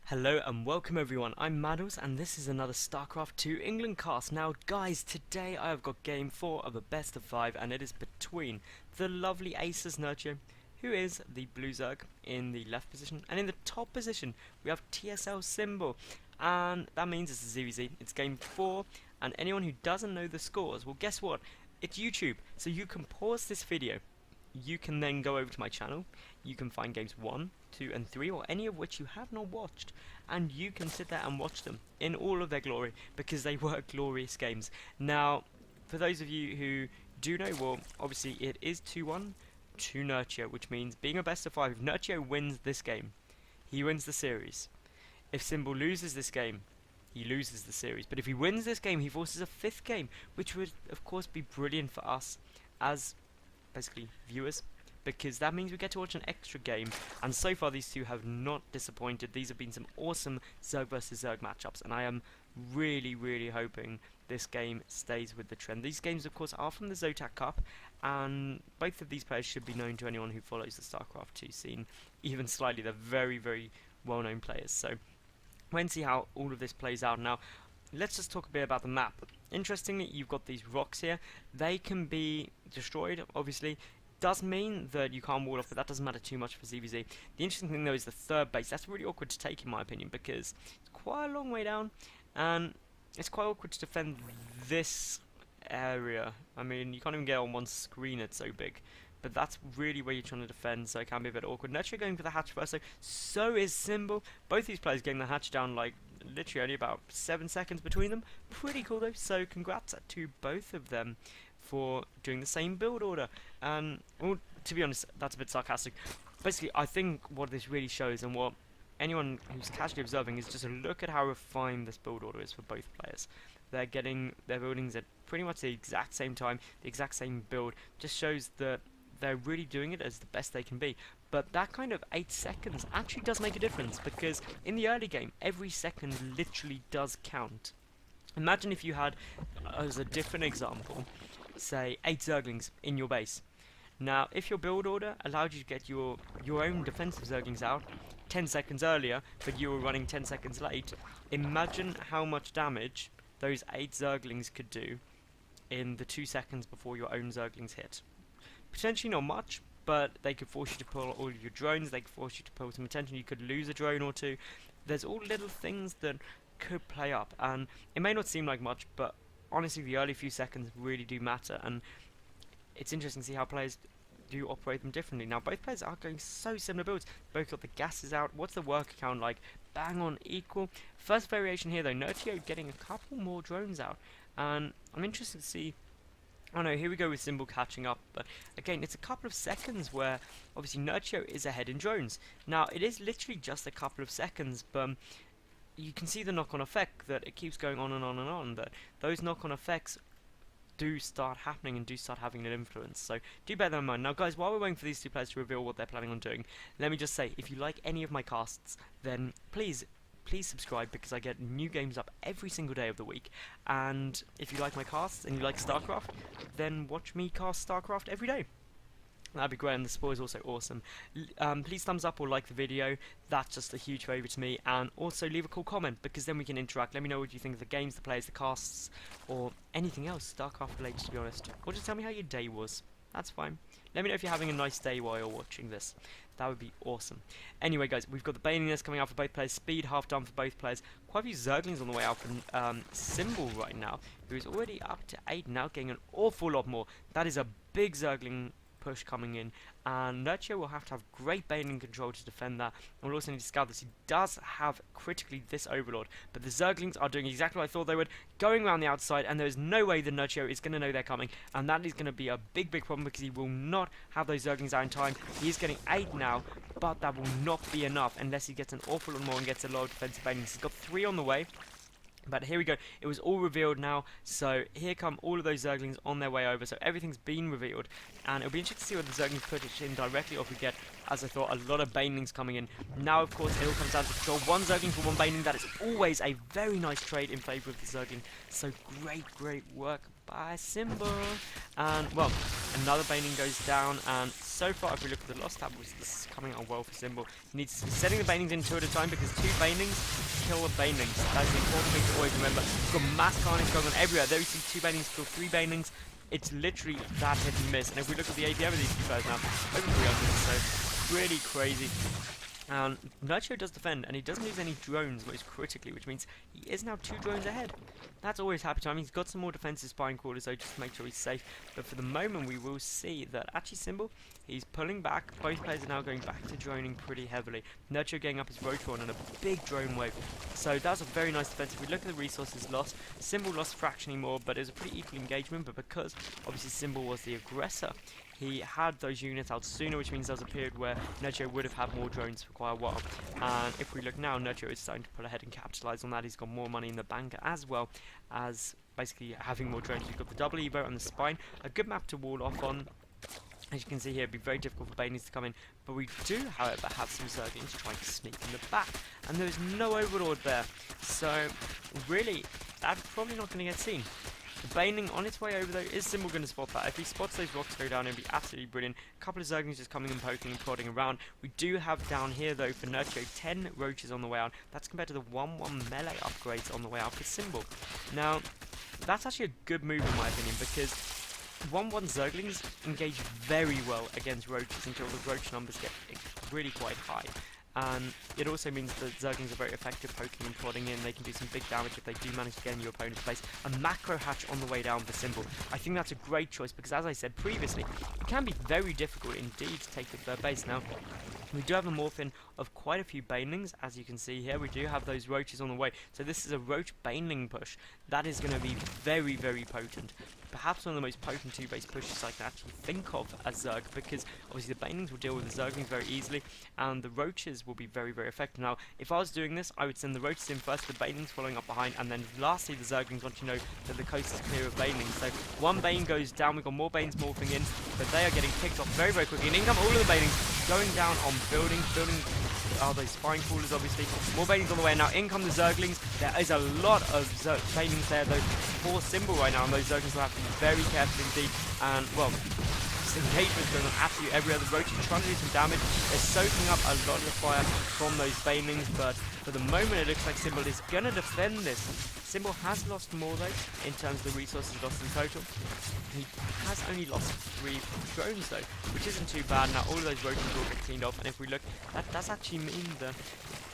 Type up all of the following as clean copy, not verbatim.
Hello and welcome everyone, I'm Maddles and this is another StarCraft 2 England cast. Now guys, today I have got game 4 of a best of 5 and it is between the lovely AcerNerchio, who is the blue Zerg in the left position, and in the top position we have TSLSymbol, and that means it's a ZvZ, it's game 4, and anyone who doesn't know the scores, well guess what, it's YouTube, so you can pause this video. You can then go over to my channel, you can find games 1, 2 and 3, or any of which you have not watched, and you can sit there and watch them in all of their glory, because they were glorious games. Now, for those of you who do know, well, obviously it is 2-1 to Nerchio, which means being a best of 5, if Nerchio wins this game, he wins the series. If Symbol loses this game, he loses the series. But if he wins this game, he forces a 5th game, which would of course be brilliant for us as basically viewers, because that means we get to watch an extra game, and so far these two have not disappointed. These have been some awesome Zerg versus Zerg matchups, and I am really hoping this game stays with the trend. These games of course are from the Zotac Cup, and both of these players should be known to anyone who follows the StarCraft 2 scene even slightly. They're very well known players, so we'll see how all of this plays out. Now let's just talk a bit about the map. Interestingly, you've got these rocks here. They can be destroyed, obviously. Does mean that you can't wall off, but that doesn't matter too much for ZvZ. The interesting thing though is the third base. That's really awkward to take in my opinion, because it's quite a long way down, and it's quite awkward to defend this area. I mean, you can't even get on one screen, it's so big. But that's really where you're trying to defend, so it can be a bit awkward. Nerchio going for the hatch first, so is Symbol. Both these players getting the hatch down like literally only about 7 seconds between them. Pretty cool though, so congrats to both of them for doing the same build order. And well, to be honest, that's a bit sarcastic. Basically, I think what this really shows, and what anyone who's casually observing, is just a look at how refined this build order is for both players. They're getting their buildings at pretty much the exact same time, the exact same build. Just shows that they're really doing it as the best they can be. But that kind of 8 seconds actually does make a difference, because in the early game, every second literally does count. Imagine if you had, as a different example, say 8 Zerglings in your base. Now, if your build order allowed you to get your own defensive Zerglings out 10 seconds earlier, but you were running 10 seconds late, imagine how much damage those 8 Zerglings could do in the 2 seconds before your own Zerglings hit. Potentially not much, but they could force you to pull all of your drones, they could force you to pull some attention, you could lose a drone or two. There's all little things that could play up, and it may not seem like much, but honestly the early few seconds really do matter, and it's interesting to see how players do operate them differently. Now both players are going so similar builds, both got the gases out. What's the worker count like? Bang on equal. First variation here though, Nerchio getting a couple more drones out, and I'm interested to see. Oh no, here we go with Symbol catching up, but again, it's a couple of seconds where obviously Nerchio is ahead in drones. Now, it is literally just a couple of seconds, but you can see the knock-on effect, that it keeps going on and on and on, that those knock-on effects do start happening and do start having an influence, so do bear that in mind. Now guys, while we're waiting for these two players to reveal what they're planning on doing, let me just say, if you like any of my casts, then please subscribe, because I get new games up every single day of the week. And if you like my casts and you like StarCraft, then watch me cast StarCraft every day. That'd be great, and the support is also awesome. Please thumbs up or like the video, that's just a huge favour to me, and also leave a cool comment, because then we can interact. Let me know what you think of the games, the players, the casts, or anything else StarCraft related, to be honest. Or just tell me how your day was, that's fine. Let me know if you're having a nice day while you're watching this. That would be awesome. Anyway guys, we've got the Baneliness coming out for both players, speed half done for both players. Quite a few Zerglings on the way out from Symbol right now, who is already up to 8, now getting an awful lot more. That is a big Zergling push coming in, and Nerchio will have to have great Baneling control to defend that, and we'll also need to scout this. He does have critically this Overlord, but the Zerglings are doing exactly what I thought they would, going around the outside, and there is no way that Nerchio is going to know they're coming, and that is going to be a big problem, because he will not have those Zerglings out in time. He is getting 8 now, but that will not be enough unless he gets an awful lot more and gets a lot of defensive Banelings. He's got 3 on the way. But here we go, it was all revealed now, so here come all of those Zerglings on their way over, so everything's been revealed, and it'll be interesting to see whether the Zerglings put it in directly, or if we get, as I thought, a lot of Banelings coming in. Now, of course, it all comes down to control 1 Zergling for 1 Baneling. That is always a very nice trade in favour of the Zergling, so great work by Symbol. And, well, another Baning goes down, and so far, if we look at the loss tab, this is coming out well for Symbol. He needs setting the Banings in 2 at a time, because 2 Banings kill the Banings. That's the important thing to always remember. We've got mass carnage going on everywhere. There we see 2 Banings kill 3 Banings. It's literally that hit and miss. And if we look at the APM of these two players now, over 300, so really crazy. Nerchio does defend, and he doesn't lose any drones, most critically, which means he is now 2 drones ahead. That's always happy time. He's got some more defensive spine crawlers, though, just to make sure he's safe. But for the moment, we will see that actually Symbol, he's pulling back. Both players are now going back to droning pretty heavily. Nerchio getting up his Rotron on a big drone wave. So that's a very nice defense. If we look at the resources lost, Symbol lost fractionally more, but it was a pretty equal engagement. But because, obviously, Symbol was the aggressor, he had those units out sooner, which means there was a period where Nerchio would have had more drones for quite a while. And if we look now, Nerchio is starting to pull ahead and capitalize on that. He's got more money in the bank, as well as basically having more drones. We've got the double Evo and the spine, a good map to wall off on. As you can see here, it'd be very difficult for Banings to come in, but we do, however, have some Zerglings trying to sneak in the back, and there is no Overlord there, so really, that's probably not going to get seen. The Baning on its way over, though, is Symbol going to spot that. If he spots those rocks go down, it'll be absolutely brilliant. A couple of Zerglings just coming and poking and prodding around. We do have down here, though, for Nerchio, 10 roaches on the way out. That's compared to the 1-1 melee upgrades on the way out for Symbol. Now, that's actually a good move, in my opinion, because 1-1 Zerglings engage very well against roaches until the roach numbers get really quite high. And it also means that Zerglings are very effective poking and prodding in. They can do some big damage if they do manage to get in your opponent's base. A macro hatch on the way down for Symbol. I think that's a great choice because, as I said previously, it can be very difficult indeed to take the third base. Now, we do have a morphin of quite a few Banelings, as you can see here. We do have those roaches on the way. So this is a roach Baneling push. That is going to be very, very potent. Perhaps one of the most potent 2-base pushes I can actually think of as Zerg, because obviously the Banelings will deal with the Zerglings very easily, and the roaches will be very, very effective. Now, if I was doing this, I would send the roaches in first, the Banelings following up behind, and then lastly the Zerglings once you know that the coast is clear of Banelings. So one Bane goes down, we've got more Banes morphing in, but they are getting picked off very, very quickly, and in come all of the Banelings going down on building those spine crawlers, obviously. More Banelings on the way, and now in come the Zerglings. There is a lot of Banelings there, though, for Symbol right now, and those Zerglings will have to be very careful indeed. And, well, this engagement's going on absolutely everywhere. The roaches are trying to do some damage. They're soaking up a lot of the fire from those Banelings, but for the moment it looks like Symbol is going to defend this. Symbol has lost more, though, in terms of the resources lost in total. He has only lost 3 drones, though, which isn't too bad. Now, all of those roaches will get cleaned off, and if we look, that does actually mean that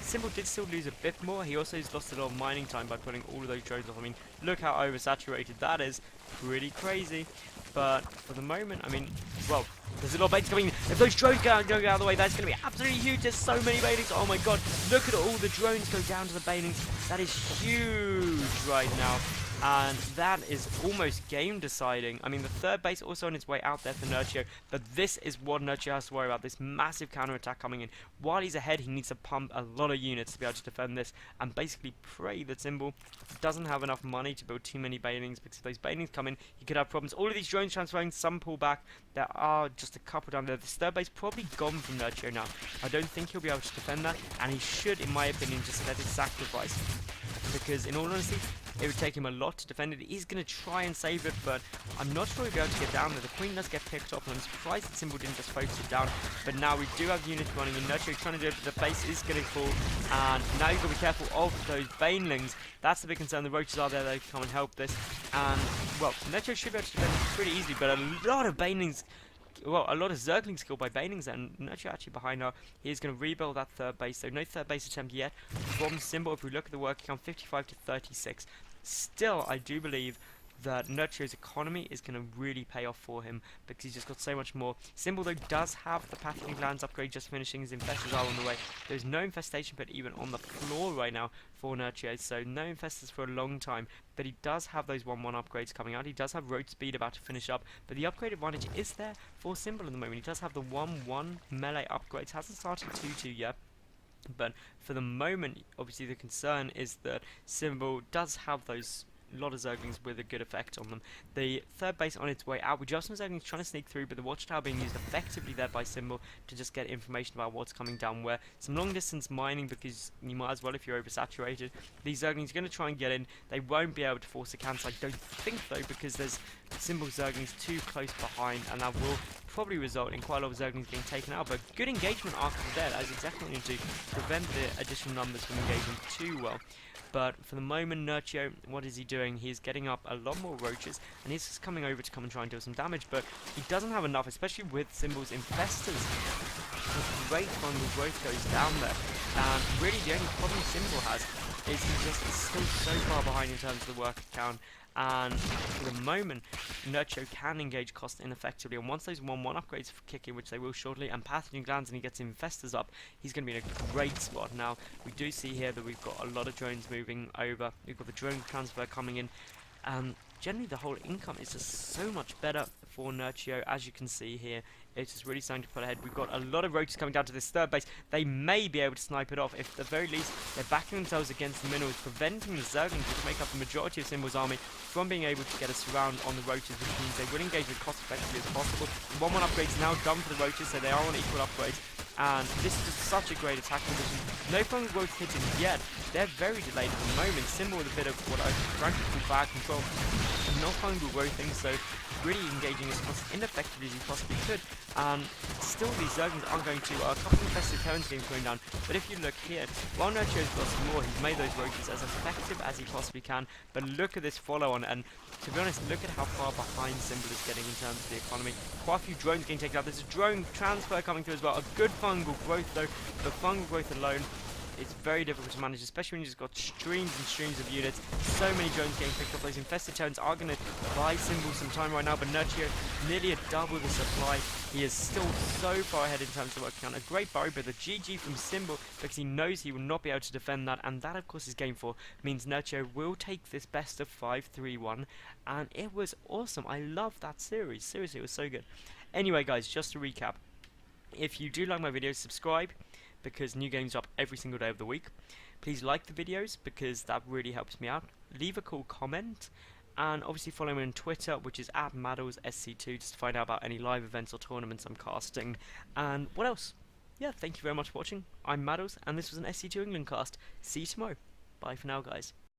Symbol did still lose a bit more. He also has lost a lot of mining time by putting all of those drones off. I mean, look how oversaturated that is. Pretty crazy. But for the moment, I mean, well, there's a lot of baits coming in. If those drones go out of the way, that's going to be absolutely huge. There's so many Banelings. Oh my god, look at all the drones go down to the Banelings. That is huge right now. And that is almost game deciding. I mean, the third base also on its way out there for Nerchio, but this is what Nerchio has to worry about, this massive counter-attack coming in. While he's ahead, he needs to pump a lot of units to be able to defend this, and basically pray that Symbol doesn't have enough money to build too many Banelings, because if those Banelings come in, he could have problems. All of these drones transferring, some pull back. There are just a couple down there. This third base probably gone from Nerchio now. I don't think he'll be able to defend that, and he should, in my opinion, just let it sacrifice. Because, in all honesty, it would take him a lot to defend it. He's going to try and save it, but I'm not sure he'll be able to get down there. The Queen does get picked off, and I'm surprised that Symbol didn't just focus it down. But now we do have units running in. Nerchio trying to do it, but the base is going to fall. And now you've got to be careful of those Banelings. That's the big concern. The roaches are there. They can come and help this. And, well, Nerchio should be able to defend it pretty easily, but a lot of Banelings... Well, a lot of Zerglings killed by Banelings, and Nerchio actually behind now. He is going to rebuild that third base, so no third base attempt yet from Symbol. If we look at the working count, 55 to 36. Still, I do believe that Nerchio's economy is going to really pay off for him, because he's just got so much more. Symbol, though, does have the Pathogen Glands upgrade just finishing. His infestors are on the way. There's no infestation pit even on the floor right now for Nerchio, so no infestors for a long time. But he does have those 1-1 upgrades coming out. He does have road speed about to finish up, but the upgrade advantage is there for Symbol at the moment. He does have the 1-1 melee upgrades. Hasn't started 2-2 yet. But for the moment, obviously the concern is that Symbol does have those lot of Zerglings with a good effect on them. The third base on its way out, with just some Zerglings trying to sneak through, but the watchtower being used effectively there by Symbol to just get information about what's coming down where. Some long distance mining, because you might as well if you're oversaturated. These Zerglings are going to try and get in. They won't be able to force a cancel, I don't think though, because there's Symbol Zerglings too close behind, and that will probably result in quite a lot of Zerglings being taken out. But good engagement after there, that is exactly what you need to prevent the additional numbers from engaging too well. But for the moment, Nerchio, what is he doing? He's getting up a lot more roaches, and he's just coming over to come and try and deal some damage, but he doesn't have enough, especially with Symbol's infestors. A great fungal growth goes down there, and really the only problem Symbol has is he just is still so far behind in terms of the worker count, and for the moment, Nerchio can engage cost ineffectively, and once those 1-1 upgrades kick in, which they will shortly, and pathogen glands and he gets infestors up, he's going to be in a great spot. Now, we do see here that we've got a lot of drones moving over, we've got the drone transfer coming in, and generally the whole income is just so much better for Nerchio, as you can see here. It's just really starting to pull ahead. We've got a lot of roaches coming down to this third base. They may be able to snipe it off. If at the very least they're backing themselves against the minerals, preventing the Zerglings, which make up the majority of Symbol's army, from being able to get a surround on the roaches, which means they will engage as cost effectively as possible. The 1-1 upgrade is now done for the roaches, so they are on equal upgrades. And this is just such a great attack position. No fungal growth hitting yet. They're very delayed at the moment. Symbol with a bit of what I frankly call bad control. And no fungal growthing, so really engaging as ineffectively as you possibly could. Still these Zerglings aren't going to, a couple of infested terrans being thrown down, but if you look here, while Nerchio's got some more, he's made those roaches as effective as he possibly can, but look at this follow on, and to be honest, look at how far behind Symbol is getting in terms of the economy. Quite a few drones getting taken out. There's a drone transfer coming through as well, a good fungal growth though, but fungal growth alone, it's very difficult to manage, especially when you've just got streams and streams of units. So many drones getting picked up. Those infested terrans are going to buy Symbol some time right now, but Nerchio nearly a double the supply. He is still so far ahead in terms of work count. A great barrier, but the GG from Symbol, because he knows he will not be able to defend that, and that of course is game 4, means Nerchio will take this best of 5-3-1, and it was awesome. I love that series. Seriously, it was so good. Anyway guys, just to recap, if you do like my videos, subscribe, because new games up every single day of the week. Please like the videos, because that really helps me out. Leave a cool comment, and obviously follow me on Twitter, which is @MaddlesSC2, just to find out about any live events or tournaments I'm casting. And what else? Yeah, thank you very much for watching. I'm Maddles, and this was an SC2 England cast. See you tomorrow. Bye for now, guys.